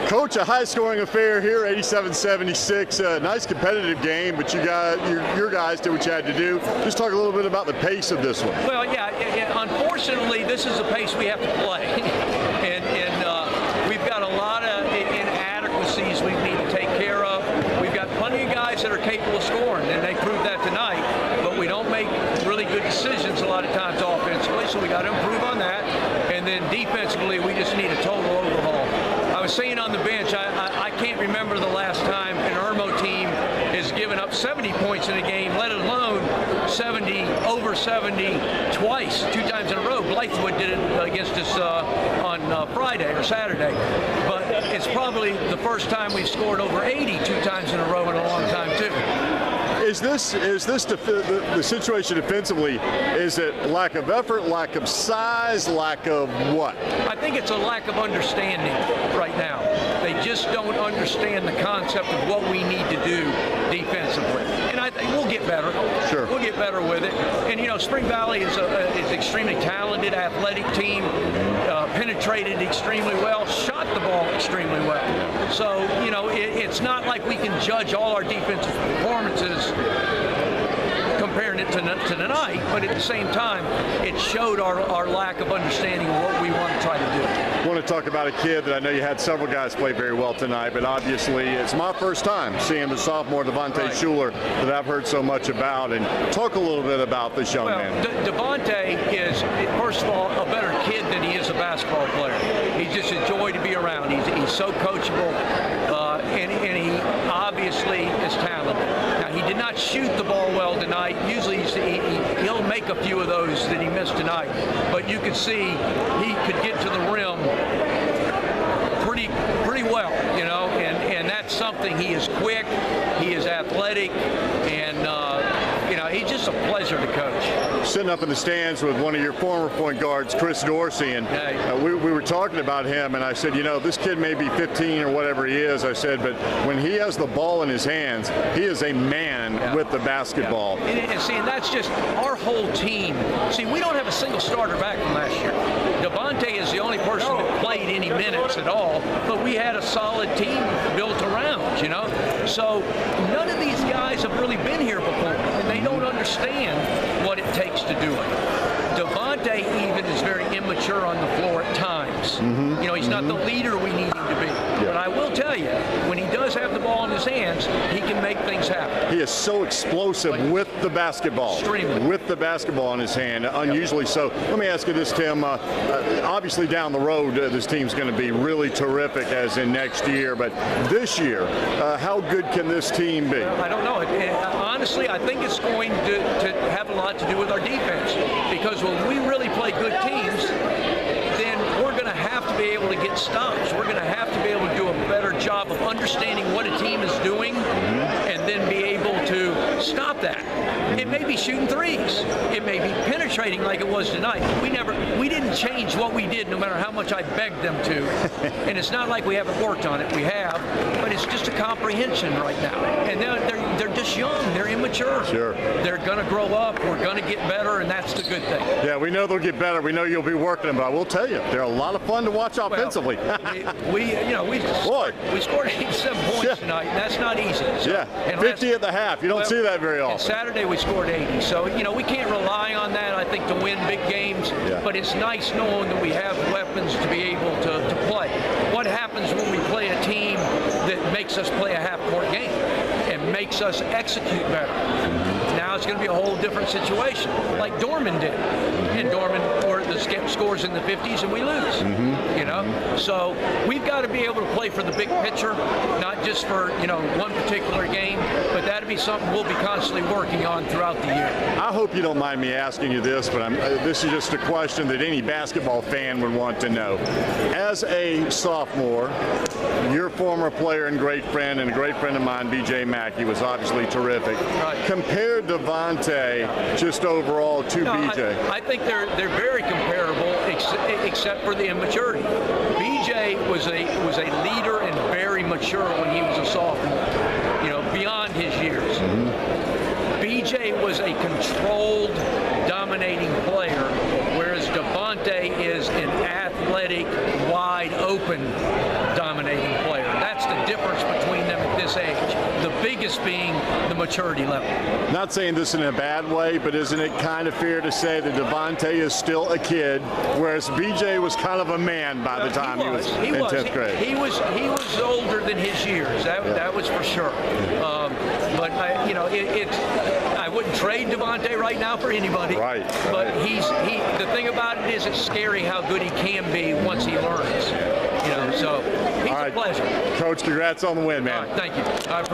Coach, a high-scoring affair here, 87-76. Nice competitive game, but your guys did what you had to do. Just talk a little bit about the pace of this one. Well, yeah. Unfortunately, this is the pace we have to play, and we've got a lot of inadequacies we need to take care of. We've got plenty of guys that are capable of scoring, and they proved that tonight. But we don't make really good decisions a lot of times offensively, so we got to improve on that. And then defensively, we just need a total overhaul. I was saying on the bench, I can't remember the last time an Irmo team has given up 70 points in a game, let alone over 70 twice, 2 times in a row. Blythewood did it against us on Friday or Saturday. But it's probably the first time we've scored over 80 2 times in a row in a long time, too. Is this the situation defensively? Is it lack of effort, lack of size, lack of what? I think it's a lack of understanding right now. They just don't understand the concept of what we need to do defensively. And I think we'll get better. Sure. We'll get better with it. And, you know, Spring Valley is extremely talented, athletic team, penetrated extremely well, shot the ball extremely well. So, you know, it's not like we can judge all our defensive performances comparing it to tonight, but at the same time, it showed our lack of understanding of what we want to try to do. I want to talk about a kid that I know you had several guys play very well tonight, but obviously it's my first time seeing the sophomore Devontae Schuler that I've heard so much about. And talk a little bit about this young man. Devontae is, first of all, a better kid than he is a basketball player. He's just a joy to be around. He's so coachable, and he obviously is talented. Now, he did not shoot the ball well tonight. Usually he'll make a few of those that he missed tonight, but you could see he could get to the rim pretty well, you know, and that's something. He is quick, he is athletic, and you know, he's just a pleasure to coach. Sitting up in the stands with one of your former point guards, Chris Dorsey, and we were talking about him, and I said, you know, this kid may be 15 or whatever he is, I said, but when he has the ball in his hands, he is a man with the basketball. And see, and that's just our whole team. See, we don't have a single starter back from last year. Devontae is the only person that played any minutes at all, but we had a solid team built around, you know. So none of these guys have really been here before, and they don't understand what it takes to do it. Devontae even is very immature on the floor at times. You know, he's not the leader we need him to be. But I will tell you, when he does have the ball in his hands, he can make things happen. He is so explosive with the basketball. Extremely. With the basketball in his hand, unusually so. Let me ask you this, Tim. Obviously down the road, this team's going to be really terrific as in next year. But this year, how good can this team be? I don't know. Honestly, I think it's going to have a lot to do with our defense. Because when we really play good teams, then we're going to have to be able to get stops. We're going to have to be able to do a better job of understanding what a team is doing and then be able to stop that. It may be shooting threes. It may be penetrating like it was tonight. We didn't change what we did no matter how much I begged them to. And it's not like we haven't worked on it. We have, but it's just a comprehension right now. And they're just young. They're immature. Sure. They're going to grow up. We're going to get better, and that's the good thing. Yeah, we know they'll get better. We know you'll be working them, but I will tell you, they're a lot of fun to watch offensively. We scored 87 points tonight, and that's not easy. So, yeah, 50 at the half. You don't see that very often. Saturday we scored 80, so you know we can't rely on that. I think to win big games, but it's nice knowing that we have weapons to be able to play. What happens when we play a team that makes us play a half-court game and makes us execute better? Now it's going to be a whole different situation, like Dorman did. And Dorman scores in the 50s and we lose. You know, so we've got to be able to play for the big picture, not just for one particular game, but that'll be something we'll be constantly working on throughout the year. I hope you don't mind me asking you this, but this is just a question that any basketball fan would want to know. As a sophomore, your former player and great friend and a great friend of mine, B.J. Mackey, was obviously terrific. Right. Compare Devontae just overall to B.J. I think they're very comparable, except for the immaturity. B.J. was a leader and very mature when he was a sophomore, beyond his years. B.J. was a controlled, dominating player, whereas Devontae is an athletic, wide-open, dominating player. difference between them at this age. The biggest being the maturity level. Not saying this in a bad way, but isn't it kind of fair to say that Devontae is still a kid, whereas BJ was kind of a man by the time he was in 10th grade? He was older than his years. That was for sure. But I wouldn't trade Devontae right now for anybody. Right. But the thing about it is, it's scary how good he can be once he learns. So he's a pleasure. Coach, congrats on the win, man. All right, thank you. I appreciate it.